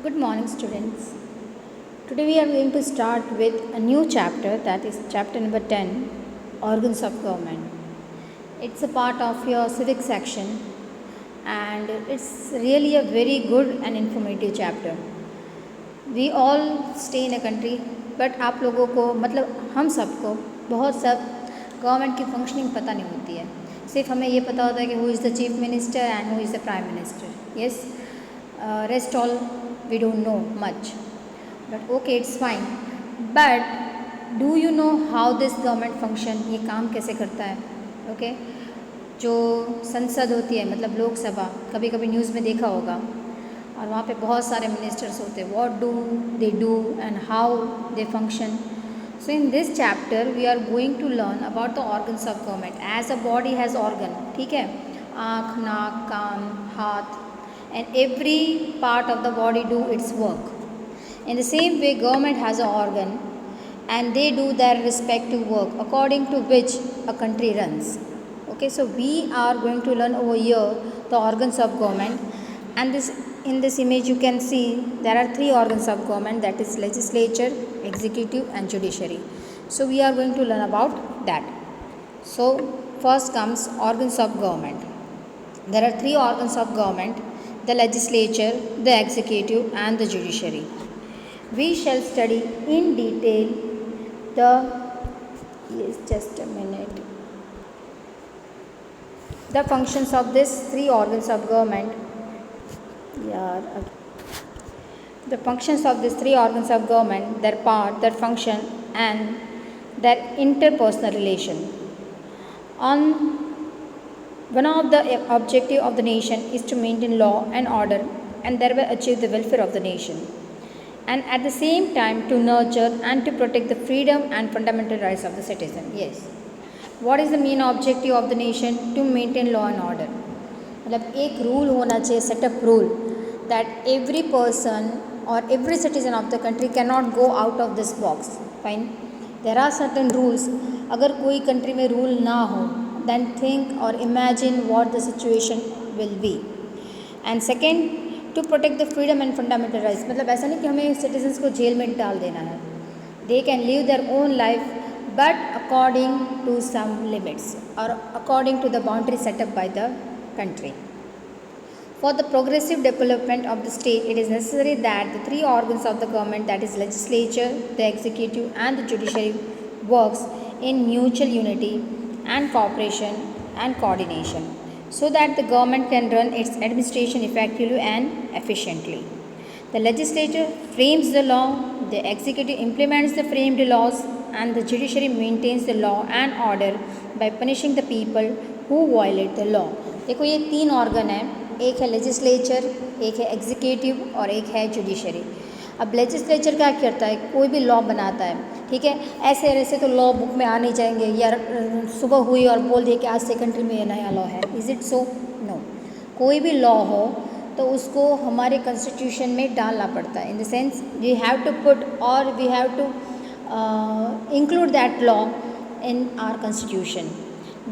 Good morning, students. Today we are going to start with a new chapter, that is chapter number 10, Organs of Government. It's a part of your civics section and it's really a very good and informative chapter. We all stay in a country, but आप लोगों को मतलब हम सबको बहुत सब government की functioning पता नहीं होती है. सिर्फ हमें ये पता होता है कि who is the chief minister and who is the prime minister. Yes, rest all we don't know much, but okay, it's fine. But do you know how this government function, ये काम कैसे करता है? okay? जो संसद होती है मतलब लोकसभा, कभी कभी न्यूज़ में देखा होगा और वहाँ पे बहुत सारे मिनिस्टर्स होते हैं. what do they do and how they function? So in this chapter we are going to learn about the organs of government. As a body has organ, ठीक है, आँख, नाक, कान, हाथ, and every part of the body do its work. In the same way, government has an organ and they do their respective work according to which a country runs. Okay, so we are going to learn over here the organs of government, and in this image you can see there are three organs of government, that is legislature, executive and judiciary. So we are going to learn about that. So first comes organs of government. There are three organs of government: the legislature, the executive and the judiciary. We shall study in detail the, yes, just a minute, the functions of these three organs of government. The functions of these three organs of government, their part, their function and their interpersonal relation. One of the objective of the nation is to maintain law and order and thereby achieve the welfare of the nation, and at the same time to nurture and to protect the freedom and fundamental rights of the citizen. Yes, what is the main objective of the nation? To maintain law and order. मतलब एक rule होना चाहिए, setup rule, that every person or every citizen of the country cannot go out of this box. Fine, there are certain rules. अगर कोई country में rule ना हो, then think or imagine what the situation will be. And second, to protect the freedom and fundamental rights. मतलब ऐसा नहीं कि हमें citizens को जेल में डाल देना है. They can live their own life, but according to some limits or according to the boundary set up by the country. For the progressive development of the state, it is necessary that the three organs of the government, that is legislature, the executive and the judiciary, works in mutual unity and cooperation and coordination, so that the government can run its administration effectively and efficiently. The legislature frames the law, the executive implements the framed laws, and the judiciary maintains the law and order by punishing the people who violate the law. देखो ये तीन organ है, एक है legislature, एक है executive और एक है जुडिशरी. अब लेजिस्लेचर क्या करता है? कोई भी लॉ बनाता है, ठीक है. ऐसे ऐसे तो लॉ बुक में आ नहीं जाएंगे, या सुबह हुई और बोल दिए कि आज से कंट्री में ये नया लॉ है. Is it so? नो. कोई भी लॉ हो तो उसको हमारे कॉन्स्टिट्यूशन में डालना पड़ता है. In the sense we have to put or we have to include that law in our constitution.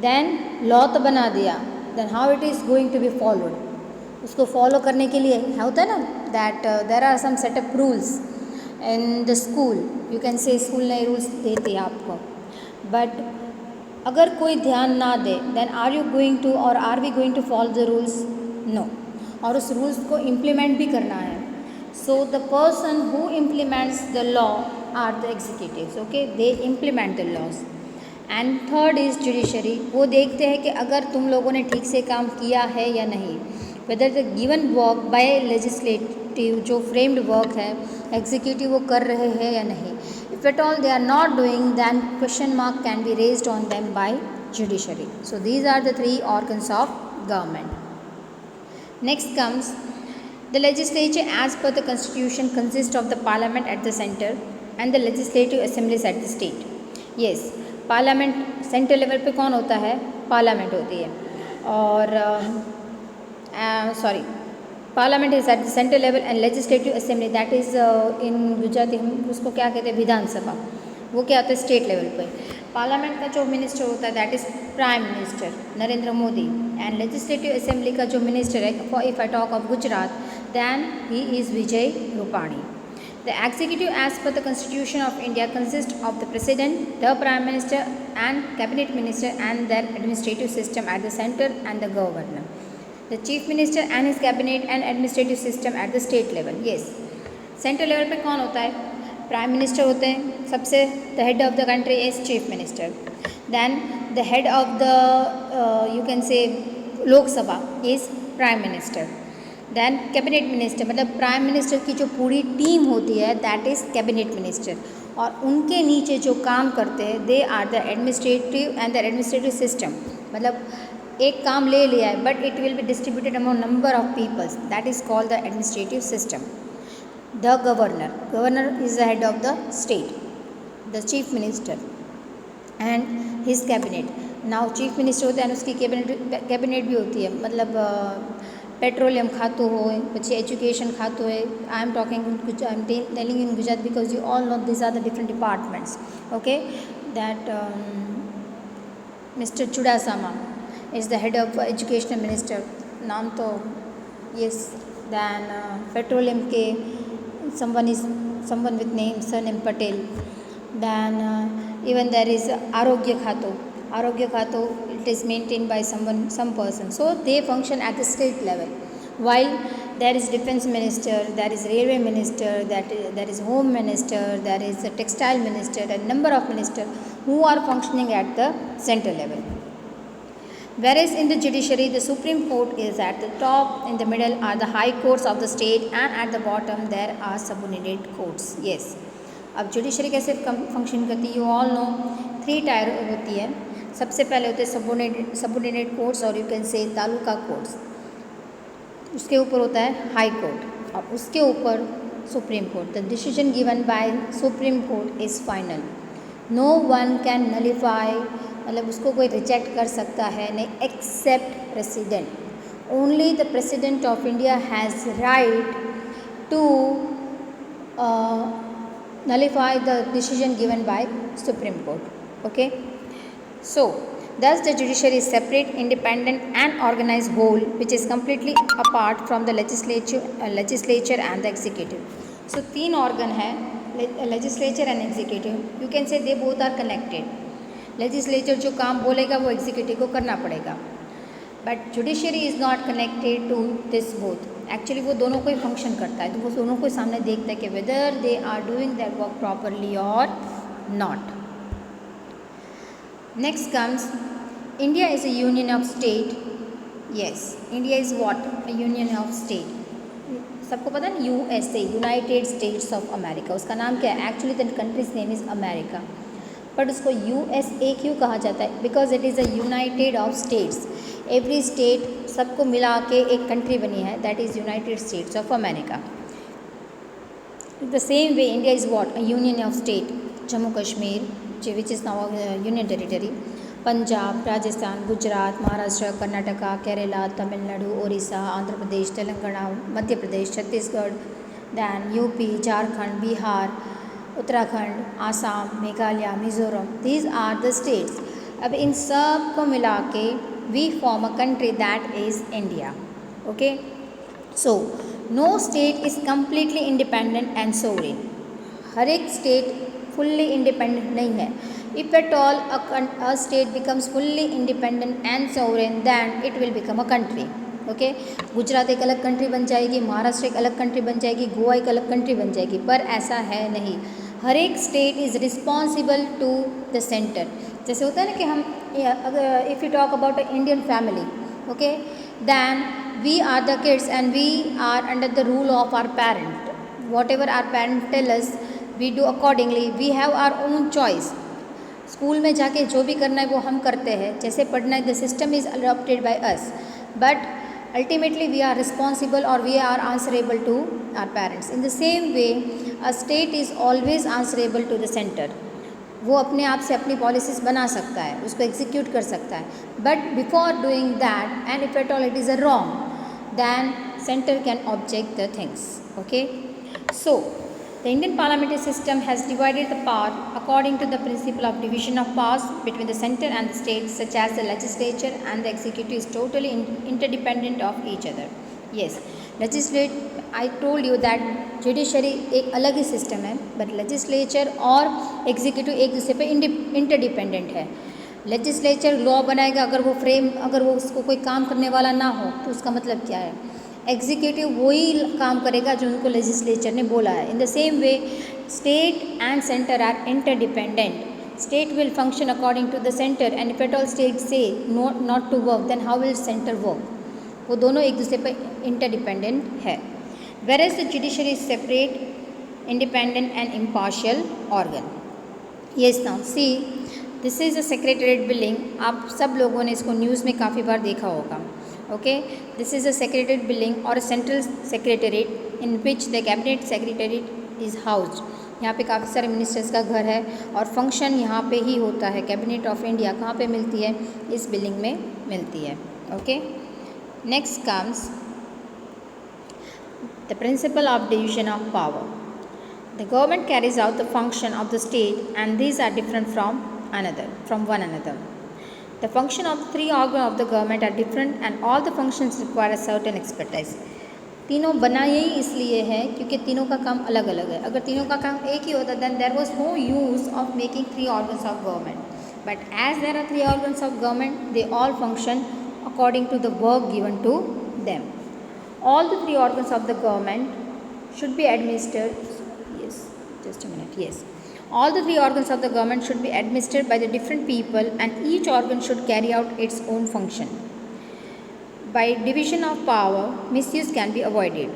Then law तो बना दिया, then how it is going to be followed. उसको फॉलो करने के लिए होता है ना, that there are some set up rules in the school. You can say school नए रूल्स देते हैं आपको, बट अगर कोई ध्यान ना दे, then are you going to और are we going to follow the rules? No. और उस रूल्स को इम्प्लीमेंट भी करना है. So the person who implements the law are the executives. Okay, they implement the laws. And third is judiciary. वो देखते हैं कि अगर तुम लोगों ने ठीक से काम किया है या नहीं, whether the given work by legislative, जो फ्रेम्ड वर्क है, एग्जीक्यूटिव वो कर रहे हैं या नहीं. If at all they are not doing, then question mark can be raised on them by judiciary. So these are the three organs of government. Next comes the legislature as per the constitution consists of the parliament at the center and the legislative assemblies at the state. Yes, parliament central level पे कौन होता है? Parliament होती है. और parliament is at the central level and legislative assembly, that is in Gujarati हम उसको क्या कहते हैं? विधानसभा. वो क्या होता है? स्टेट लेवल पे. पार्लियामेंट का जो मिनिस्टर होता है that is prime minister Narendra Modi, and legislative assembly का जो मिनिस्टर है, if I talk of Gujarat, then he is Vijay Rupani. The executive, as per the Constitution of India, consists of the President, the Prime Minister, and Cabinet Minister and their administrative system at the center, and the Governor. The Chief Minister and his Cabinet and administrative system at the state level. Yes, central level पे कौन होता है? Prime minister होते हैं सबसे. The head of the country is chief minister. Then the head of the you can say Lok Sabha is prime minister. Then cabinet minister, मतलब prime minister की जो पूरी टीम होती है दैट इज़ कैबिनेट मिनिस्टर, और उनके नीचे जो काम करते हैं they are the administrative and the administrative system. मतलब एक काम ले लिया है but it will be distributed among number of peoples, that is called the administrative system. The governor is the head of the state, the chief minister and his cabinet. Now chief minister होता है और उसकी cabinet भी होती है. मतलब petroleum खातों हो, પછી एजुकेशन खातों है. I am talking, I am telling in Gujarat because you all know this are the different departments. Okay, that mister Chudasama is the head of educational minister. नाम तो यस. दैन पेट्रोलियम के someone with name surname Patel. Then even there is Arogya Khato, it is maintained by some person. So they function at the state level. While there is defense minister, there is railway minister, there is home minister, there is a textile minister, a number of ministers who are functioning at the central level. Whereas in the judiciary, the Supreme Court is at the top, in the middle are the high courts of the state, and at the bottom there are subordinate courts. Yes. अब judiciary कैसे function करती है? You all no 3 tyre होती है. सबसे पहले होते हैं सबऑर्डिनेट कोर्ट्स, और यू कैन से तालुका कोर्ट्स. उसके ऊपर होता है हाई कोर्ट, और उसके ऊपर supreme court. The decision given by supreme court is final. No one can nullify, मतलब उसको कोई रिजेक्ट कर सकता है नहीं, except president. Only the president of India has right to nullify the decision given by Supreme Court. Okay, so thus the judiciary is separate, independent and organized whole which is completely apart from the legislature and the executive. So 3 organ है, legislature and executive. You can say they both are connected. Legislature जो काम बोलेगा वो executive को करना पड़ेगा, but judiciary is not connected to this both. Actually वो दोनों को ही फंक्शन करता है, तो वो दोनों को सामने देखता है कि whether they are doing that work properly or not. Next comes India is a union of state. Yes, India is what? A union of state. सबको पता है ना, USA, united states of America. उसका नाम क्या है? Actually the country's name is America, but उसको USA क्यों कहा जाता है? Because it is a united of states. Every state सबको मिला के एक कंट्री बनी है, that is United states of America. The same way India is what? A union of state. Jammu Kashmir which is now union territory, Punjab, Rajasthan, Gujarat, Maharashtra, Karnataka, Kerala, Tamil Nadu, Odisha, Andhra Pradesh, Telangana, Madhya Pradesh, Chhattisgarh, then UP, Jharkhand, Bihar, Uttarakhand, Assam, Meghalaya, Mizoram. These are the states. अब इन सब को मिला के we form a country that is India. Okay, so no state is completely independent and sovereign. हर एक state fully independent नहीं है. If at all a state becomes fully independent and sovereign then it will become a country. Okay, Gujarat एक अलग country बन जाएगी, महाराष्ट्र एक अलग कंट्री बन जाएगी, गोवा एक अलग कंट्री बन जाएगी, पर ऐसा है नहीं. हर एक state is responsible to the centre. जैसे होता है ना कि हम अगर if you talk about a Indian family, okay, then we are the kids and we are under the rule of our parent. Whatever our parent tell us we do accordingly. We have our own choice. School में जाके जो भी करना है वो हम करते हैं, जैसे पढ़ना है the system is adopted by us, but ultimately we are responsible or we are answerable to our parents. In the same way a state is always answerable to the center. वो अपने आप से अपनी पॉलिसीज़ बना सकता है, उसको execute कर सकता है, but before doing that and if at all it is a wrong then centre can object the things. Okay, so the Indian parliamentary system has divided the power according to the principle of division of powers between the center and the states, such as the legislature and the executive is totally interdependent of each other. Yes, legislate I told you that judiciary एक अलग ही system है, but legislature और executive एक दूसरे पे interdependent है। Legislature law बनाएगा, अगर वो उसको कोई काम करने वाला ना हो तो उसका मतलब क्या है? एग्जीक्यूटिव वही काम करेगा जो उनको लेजिस्लेचर ने बोला है। In the same way state and centre are interdependent. State will function according to the center, and if at all state say not to work, then how will center work? वो दोनों एक दूसरे पर interdependent है। Whereas the judiciary is separate, independent and impartial organ. Yes, now see, this is a secretariat building. आप सब लोगों ने इसको न्यूज़ में काफ़ी बार देखा होगा। Okay, this is a secretariat building or a central secretariat in which the cabinet secretariat is housed. यहाँ पे काफ़ी सारे मिनिस्टर्स का घर है और फंक्शन यहाँ पे ही होता है। कैबिनेट ऑफ इंडिया कहाँ पे मिलती है? इस बिल्डिंग में मिलती है। Okay, next comes the principle of division of power. The government carries out the function of the state and these are different from one another. The function of three organ of the government are different and all the functions require a certain expertise. तीनों बनाए ही इसलिए है क्योंकि तीनों का काम अलग अलग है। अगर तीनों का काम एक ही होता then there was no use of making three organs of government, but as there are three organs of government they all function according to the work given to them. All the three organs of the government should be administered all the three organs of the government should be administered by the different people and each organ should carry out its own function. By division of power, misuse can be avoided.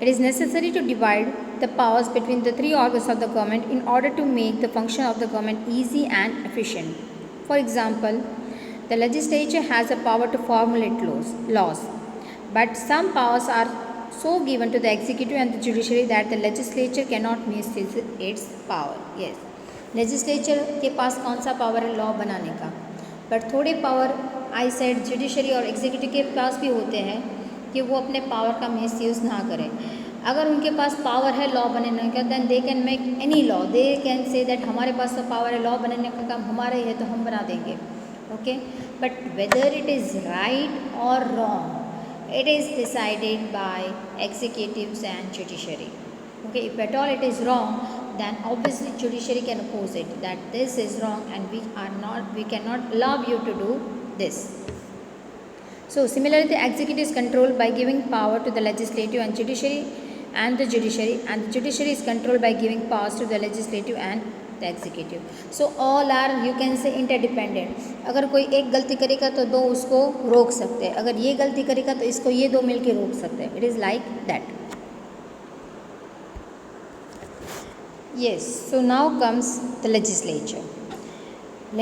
It is necessary to divide the powers between the three organs of the government in order to make the function of the government easy and efficient. For example, the legislature has the power to formulate laws, but some powers are so given to the executive and the judiciary that the legislature cannot misuse its power. Yes, legislature के पास कौन सा power है law बनाने का, but थोड़े power I said judiciary और executive के पास भी होते हैं कि वो अपने पावर का मिसयूज़ ना करें। अगर उनके पास पावर है लॉ बनाने का then they can make any law, they can say that हमारे पास तो पावर है, लॉ बनाने का काम हमारा ही है तो हम बना देंगे। Okay, but whether it is right और wrong it is decided by executives and judiciary. Okay, if at all it is wrong, then obviously judiciary can oppose it that this is wrong and we cannot allow you to do this. So similarly the executive is controlled by giving power to the legislative and the judiciary is controlled by giving powers to the legislative and the executive. So all are you can say interdependent. अगर कोई एक गलती करेगा तो दो उसको रोक सकते हैं, अगर ये गलती करेगा तो इसको ये दो मिलके रोक सकते हैं। It is like that. Yes, so now comes the legislature.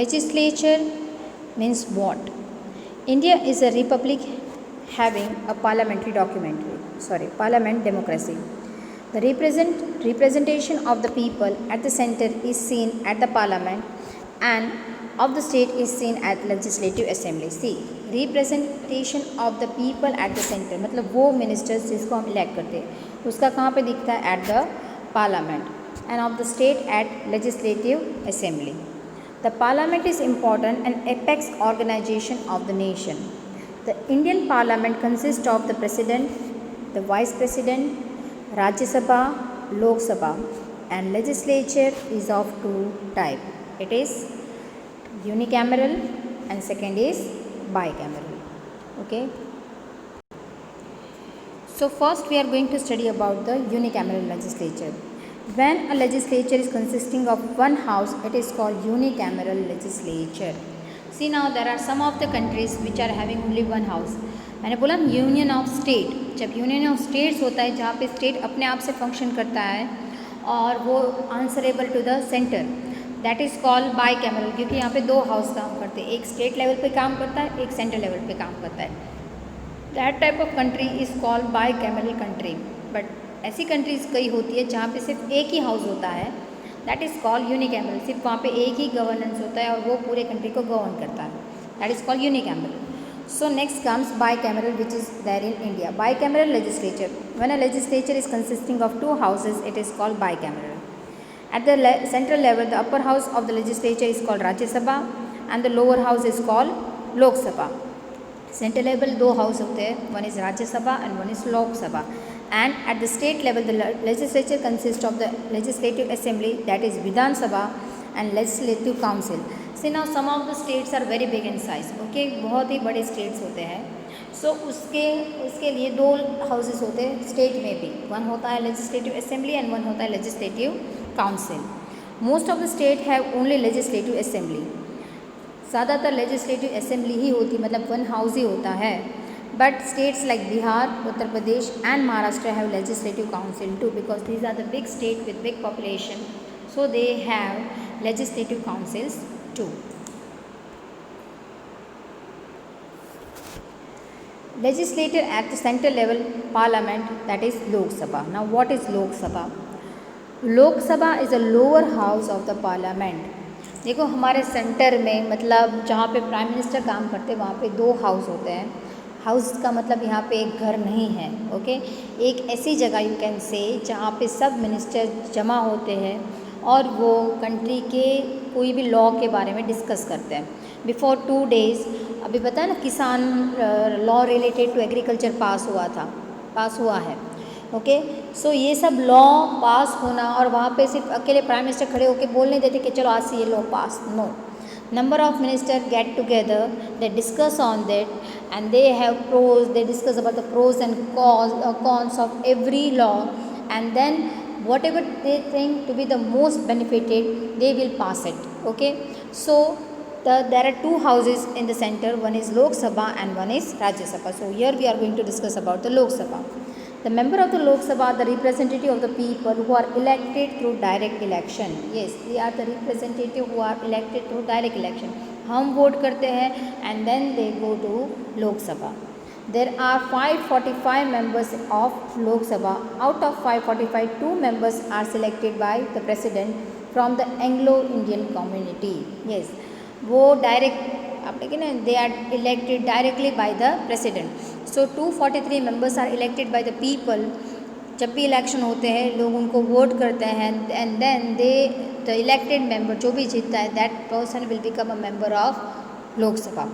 Legislature means what? India is a republic having a parliament democracy. The representation of the people at the center is seen at the parliament and of the state is seen at legislative assembly. See, representation of the people at the center मतलब वो ministers जिसको हम elect करते हैं उसका कहाँ पे दिखता है? At the parliament. And of the state at legislative assembly. The parliament is important and apex organization of the nation. The Indian parliament consists of the president, the vice president, Rajya Sabha, Lok Sabha, and legislature is of two type. It is unicameral and second is bicameral. Okay. So first we are going to study about the unicameral legislature. When a legislature is consisting of one house, it is called unicameral legislature. See now there are some of the countries which are having only one house. मैंने बोला union of state, जब union of states होता है जहाँ पे state अपने आप से फंक्शन करता है और वो answerable to the centre, that is called bicameral, क्योंकि यहाँ पे दो हाउस काम करते हैं, एक स्टेट लेवल पे काम करता है, एक सेंट्रल लेवल पे काम करता है। That type of country is called by cameral country. But ऐसी कंट्रीज़ कई होती है जहाँ पे सिर्फ एक ही हाउस होता है, दैट इज़ कॉल्ड यूनिकैमरल, सिर्फ वहाँ पे एक ही गवर्नेंस होता है और वो पूरे कंट्री को गवर्न करता है, that is called unicameral. So next comes bicameral, which is there in India. Bicameral legislature. When a legislature is consisting of two houses, it is called bicameral. At the central level, the upper house of the legislature is called Rajya Sabha and the lower house is called Lok Sabha. Central level दो house होते हैं, one is Rajya Sabha and one is Lok Sabha. And at the state level, the legislature consists of the legislative assembly, that is Vidhan Sabha, and legislative council. See now some of the states are very big in size. Okay, बहुत ही बड़े states होते हैं. So उसके लिए दो houses होते हैं state में भी. One होता है legislative assembly and one होता है legislative council. Most of the state have only legislative assembly. ज़्यादातर legislative assembly ही होती, मतलब one house ही होता है. But states like Bihar, Uttar Pradesh and Maharashtra have legislative council too, because these are the big state with big population, so they have legislative councils too. Legislature at the central level parliament, that is Lok Sabha. Now what is Lok Sabha? Lok Sabha is a lower house of the parliament. देखो हमारे centre में, मतलब जहाँ पे prime minister काम करते हैं वहाँ पे दो हाउस होते हैं. हाउस का मतलब यहाँ पे एक घर नहीं है. ओके, एक ऐसी जगह यू कैन से जहाँ पे सब मिनिस्टर जमा होते हैं और वो कंट्री के कोई भी लॉ के बारे में डिस्कस करते हैं. बिफोर 2 days अभी पता है ना, किसान law related to agriculture pass हुआ है. ओके, सो ये सब लॉ पास होना, और वहाँ पे सिर्फ अकेले प्राइम मिनिस्टर खड़े होकर बोल नहीं देते कि चलो आज से ये law pass. No, number of ministers get together, they discuss on that, and they have pros, they discuss about the pros and cons of every law, and then whatever they think to be the most benefited, they will pass it. Okay, so there are two houses in the center, one is Lok Sabha and one is Rajya Sabha. So here we are going to discuss about the Lok Sabha. The member of the Lok Sabha are the representative of the people who are elected through direct election. Yes, they are the representative who are elected through direct election. हम vote करते हैं and then they go to Lok Sabha. There are 545 members of Lok Sabha. Out of 545, 2 members are selected by the president from the Anglo-Indian community. Yes, वो direct आप देखें ना, they are elected directly by the president. So 243 members are elected by the people. जब भी election होते हैं लोग उनको वोट करते हैं, and then the elected member जो भी जीतता है, that person will become a member of Lok Sabha.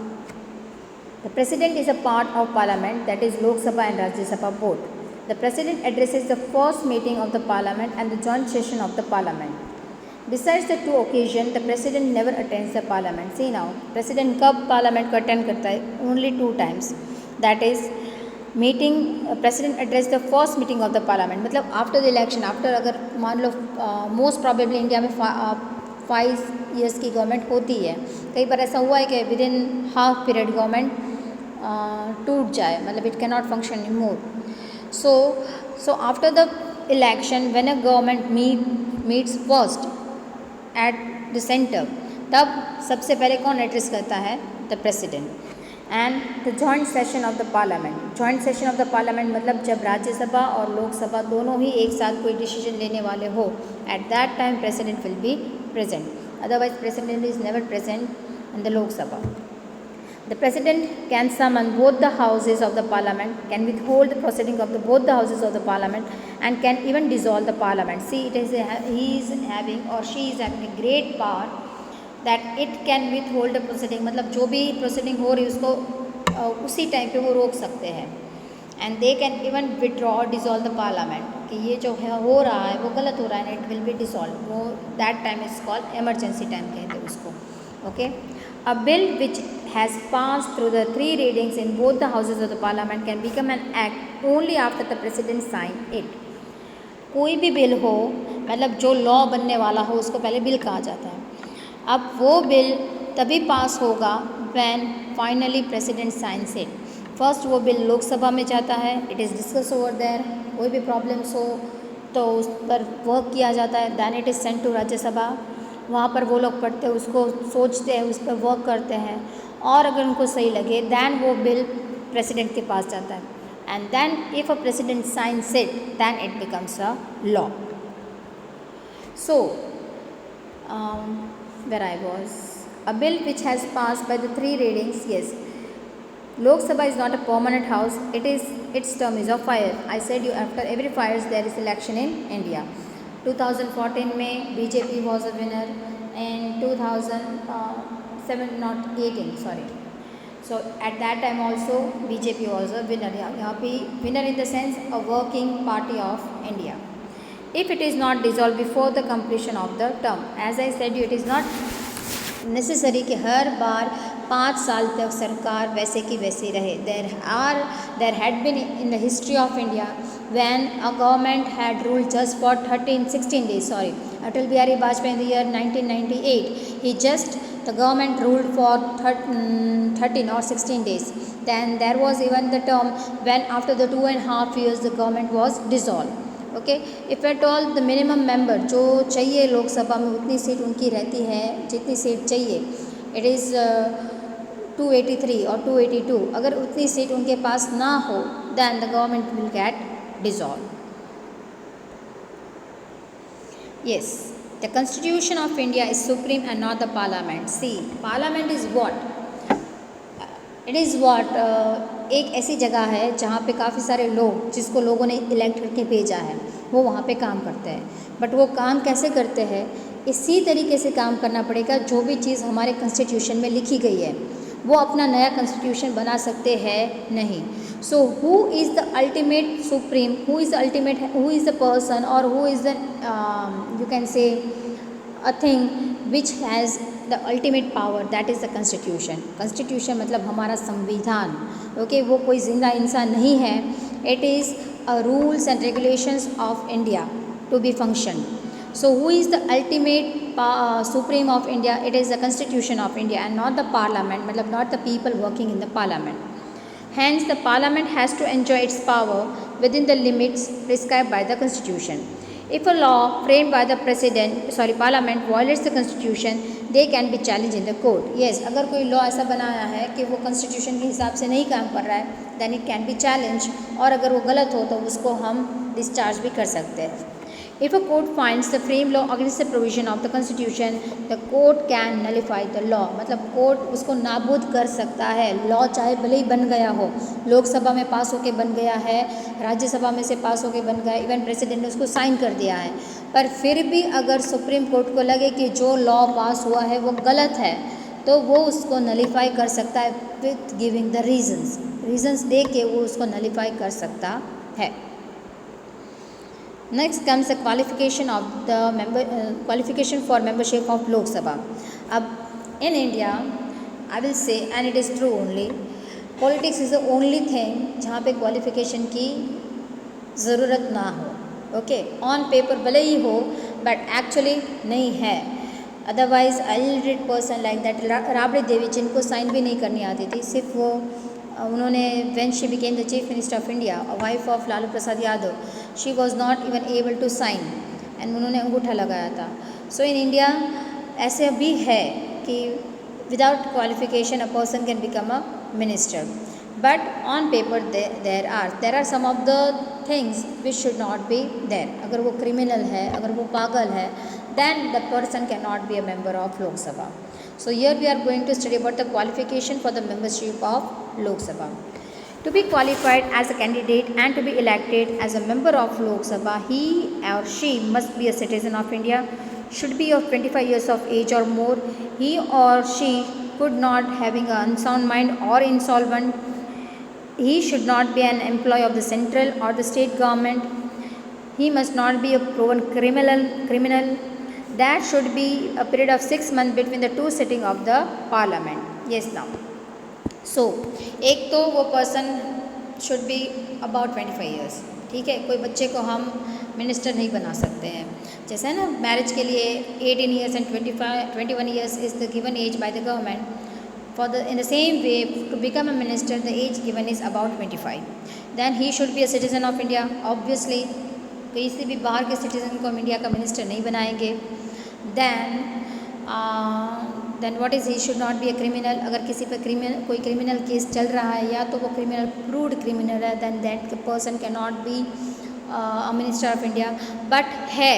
The president is a part of parliament, that is Lok Sabha and Rajya Sabha both. The president addresses the first meeting of the parliament and the joint session of the parliament. Besides the 2 occasions, the president never attends the parliament. See now, president कब parliament को attend करता है? Only 2 times. That is meeting, president address the first meeting of the parliament. मतलब after the election, after अगर मान लो most probably India में 5 years की government होती है, कई बार ऐसा हुआ है कि with in half period government टूट जाए, मतलब it can not function in more. So after the election when a government meets first at the centre, तब सबसे पहले कौन एड्रेस करता है? The president. And the joint session of the parliament. Joint session of the parliament मतलब जब राज्यसभा और लोकसभा दोनों ही एक साथ कोई डिसीजन लेने वाले हो, at that time president will be present. Otherwise president is never present in the Lok Sabha. The president can summon both the houses of the parliament, can withhold the proceeding of both the houses of the parliament, and can even dissolve the parliament. See, he is having or she is having a great power that it can withhold the proceeding. मतलब जो भी proceeding हो रही है उसको उसी time पे वो रोक सकते हैं. And they can even withdraw, dissolve the parliament. कि ये जो है हो रहा है वो गलत हो रहा है, it will be dissolved. वो that time is called emergency time कहते हैं उसको. Okay. A bill which has passed through the 3 readings in both the houses of the parliament can become an act only after the president sign it. कोई भी bill हो, मतलब जो law बनने वाला हो उसको पहले बिल कहा जाता है. अब वो बिल तभी पास होगा when finally president signs it. First वो बिल लोकसभा में जाता है, it is discuss over there. कोई भी प्रॉब्लम्स हो तो उस पर वर्क किया जाता है. Then it is sent to Rajya Sabha. वहाँ पर वो लोग पढ़ते हैं, उसको सोचते हैं, उस पर वर्क करते हैं, और अगर उनको सही लगे दैन वो बिल प्रेसिडेंट के पास जाता है. And then if a president signs it then it becomes a law. So where I was, a bill which has passed by the 3 readings, yes, Lok Sabha is not a permanent house, its term is of 5 years. I said you after every 5 years there is election in India. 2014 में BJP was a winner, and 2007 not 18 sorry. So at that time also BJP was a winner. यहाँ पे winner in the sense a working party of India. If it is not dissolved before the completion of the term, as I said you, it is not necessary कि हर बार 5 साल तक सरकार वैसे की वैसी रहे. There had been in the history of India when a government had ruled just for 16 days. Sorry, Atal Bihari Vajpayee in the year 1998, the government ruled for 13 or 16 days. Then there was even the term when after the 2.5 years the government was dissolved. Okay, if at all the minimum member जो चाहिए लोकसभा में उतनी seat उनकी रहती है जितनी seat चाहिए, it is 283 और 282. अगर उतनी सीट उनके पास ना हो then the government will get dissolve. Yes, the Constitution of India is supreme and not the Parliament. See, Parliament is what? It is what? एक ऐसी जगह है जहाँ पे काफ़ी सारे लोग जिसको लोगों ने इलेक्ट करके भेजा है वो वहाँ पे काम करते हैं. बट वो काम कैसे करते हैं? इसी तरीके से काम करना पड़ेगा जो भी चीज़ हमारे कॉन्स्टिट्यूशन में लिखी गई है. वो अपना नया कॉन्स्टिट्यूशन बना सकते हैं नहीं. So who is the ultimate supreme, who is the person or who is the you can say a thing which has the ultimate power, that is the constitution. Constitution मतलब हमारा संविधान. ओके, वो कोई जिंदा इंसान नहीं है. It is a rules and regulations of India to be function. So who is the ultimate supreme of India? It is the Constitution of India and not the Parliament, मतलब not the people working in the Parliament. Hence the Parliament has to enjoy its power within the limits prescribed by the Constitution. If a law framed by the Parliament violates the Constitution, they can be challenged in the court. Yes, अगर कोई law ऐसा बनाया है कि वो Constitution के हिसाब से नहीं काम कर रहा है, then it can be challenged. और अगर वो गलत हो तो उसको हम discharge भी कर सकते हैं. If a court finds the frame law against the provision of the Constitution, the court can nullify the law. मतलब कोर्ट उसको नाबूद कर सकता है. लॉ चाहे भले ही बन गया हो, लोकसभा में पास होके बन गया है, राज्यसभा में से पास होके बन गया, इवन प्रेसिडेंट ने उसको साइन कर दिया है, पर फिर भी अगर सुप्रीम कोर्ट को लगे कि जो लॉ पास हुआ है वो गलत है तो वो उसको नलीफाई कर सकता है विथ गिविंग द रीजंस दे के वो उसको नलीफाई कर सकता है. Next comes the qualification for membership of Lok Sabha. अब in India, I will say, and it is true only, politics is the only thing जहाँ पे qualification की ज़रूरत ना हो. Okay, on paper भले ही हो, but actually नहीं है. Otherwise, illiterate person like that Rabri Devi जिनको साइन भी नहीं करनी आती थी, सिर्फ वो उन्होंने when she became the chief minister of India, a wife of Lalu Prasad Yadav, she was not even able to sign and उन्होंने अंगूठा लगाया था. So in India ऐसे भी है कि without qualification a person can become a minister, but on paper there are some of the things which should not be there. अगर वो criminal है, अगर वो पागल है, then the person cannot be a member of Lok Sabha. So here we are going to study about the qualification for the membership of Lok Sabha. To be qualified as a candidate and to be elected as a member of Lok Sabha, he or she must be a citizen of India, should be of 25 years of age or more. He or she could not having an unsound mind or insolvent. He should not be an employee of the central or the state government. He must not be a proven criminal. That should be a period of 6 months between the two sitting of the parliament. Yes, now. So, एक तो वो person should be about 25 years. ठीक है, कोई बच्चे को हम minister नहीं बना सकते हैं. जैसे है ना, मैरिज के लिए 18 years and 21 years is the given age by the government. In the same way, to become a minister, the age given is about 25. Then he should be a citizen of India. Obviously, किसी भी बाहर के citizen को हम India का minister नहीं बनाएंगे. Then what is he should not be a criminal. अगर किसी पर कोई क्रिमिनल केस चल रहा है या तो वो क्रिमिनल प्रूव्ड क्रिमिनल है, then that person cannot be a minister of India. But है,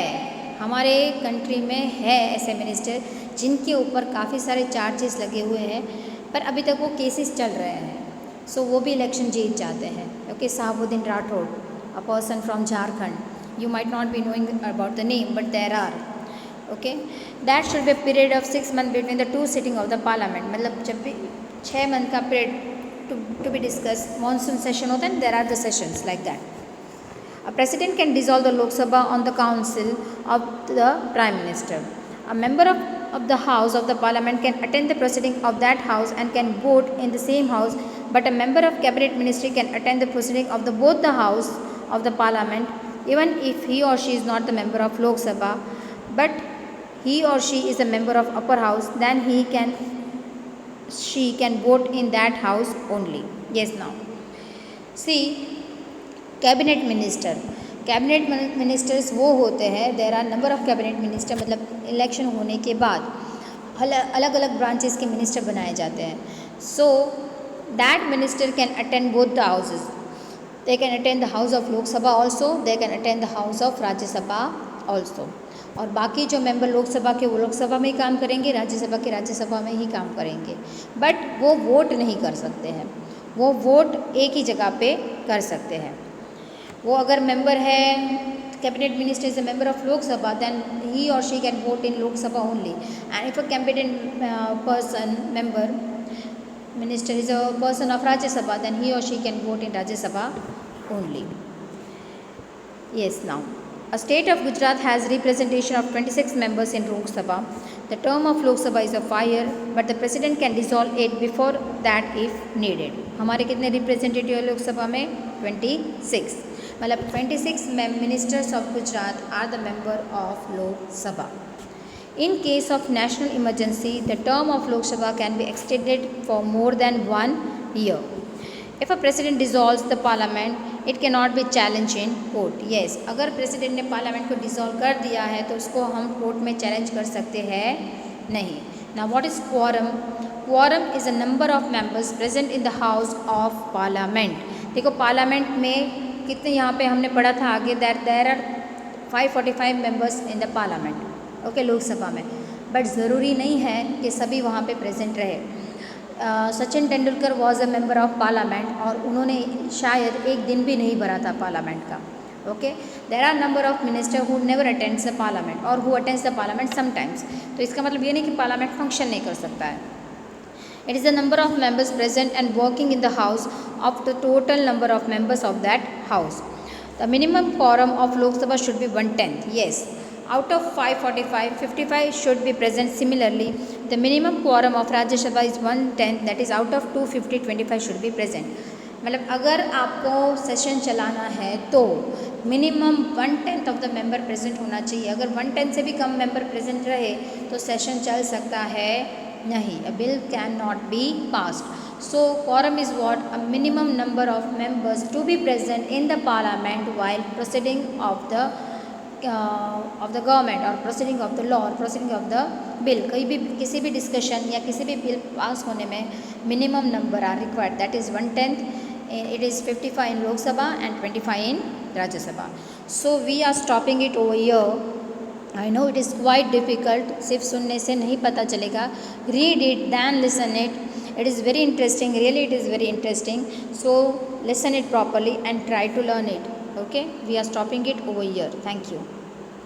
हमारे कंट्री में है ऐसे मिनिस्टर जिनके ऊपर काफ़ी सारे चार्जेस लगे हुए हैं पर अभी तक वो केसेस चल रहे हैं. सो वो भी इलेक्शन जीत जाते हैं. Okay, Sahabuddin Rathore, a person from Jharkhand. You might not be knowing about the name, but there are. Okay, that should be a period of 6 months between the two sitting of the parliament. मतलब जब भी 6 month का period to be discuss monsoon session होता है, there are the sessions like that. A president can dissolve the Lok Sabha on the council of the prime minister. A member of the house of the parliament can attend the proceeding of that house and can vote in the same house, but a member of cabinet ministry can attend the proceeding of the both the house of the parliament even if he or she is not the member of Lok Sabha, but he or she is a member of upper house, then she can vote in that house only. Yes, now see, cabinet minister, cabinet ministers वो होते हैं, there are number of cabinet minister, मतलब election होने के बाद अलग अलग branches के मिनिस्टर बनाए जाते हैं। So that minister can attend both the houses, they can attend the house of Lok Sabha also, they can attend the house of Rajya Sabha also. और बाकी जो मेंबर लोकसभा के वो लोकसभा में ही काम करेंगे, राज्यसभा के राज्यसभा में ही काम करेंगे, बट वो वोट नहीं कर सकते हैं, वो वोट एक ही जगह पे कर सकते हैं। वो अगर मेंबर है, cabinet minister is a member of लोक सभा, देन ही और शी कैन वोट इन लोक सभा only, and if a cabinet person member minister is a person of Rajya Sabha, then he or she can vote in Rajya Sabha only. Yes, now a state of Gujarat has representation of 26 members in Lok Sabha. The term of Lok Sabha is of 5 years, but the president can dissolve it before that if needed. हमारे कितने representative है लोक सभा में? 26, मतलब 26 ministers of Gujarat are the member of Lok Sabha. In case of national emergency, the term of Lok Sabha can be extended for more than 1 year. If a president dissolves the parliament, it cannot be challenged in court. Yes, अगर president ने parliament को dissolve कर दिया है तो उसको हम court में challenge कर सकते हैं नहीं। Now what is quorum? Quorum is a number of members present in the house of parliament. देखो parliament में कितने यहाँ पे हमने पढ़ा था आगे, there are 545 members in the parliament. Okay, Lok Sabha में, बट ज़रूरी नहीं है कि सभी वहाँ पे प्रेजेंट रहे। Sachin Tendulkar was a member of parliament और उन्होंने शायद एक दिन भी नहीं भरा था पार्लियामेंट का। Okay, there are number of minister who never attends the parliament or who attends the parliament sometimes. तो इसका मतलब ये नहीं कि पार्लियामेंट फंक्शन नहीं कर सकता है। It is the number of members present and working in the house of the total number of members of that house. The minimum quorum of Lok Sabha should be 1/10. Yes, out of 545, 55 should be present. Similarly, the minimum quorum of Rajya Sabha is 1/10, that is out of 250, 25 should be present. मतलब अगर आपको session चलाना है तो minimum 1/10 of the member present होना चाहिए। अगर 1/10 से भी कम मेंबर प्रेजेंट रहे तो सेशन चल सकता है नहीं, a bill can not be passed. So quorum is what? A minimum number of members to be present in the parliament while proceeding of the government और प्रोसीडिंग ऑफ द लॉ और proceeding of the bill. कहीं भी किसी भी discussion या किसी भी bill pass होने में minimum number are required, that is 1/10. It is 55 in Lok Sabha and 25 in Rajya Sabha. So we are stopping it over here. I know it is quite difficult, सिर्फ सुनने से नहीं पता चलेगा. Read it then listen it. It is very interesting, really it is very interesting. So listen it properly and try to learn it. Okay, we are stopping it over here. Thank you.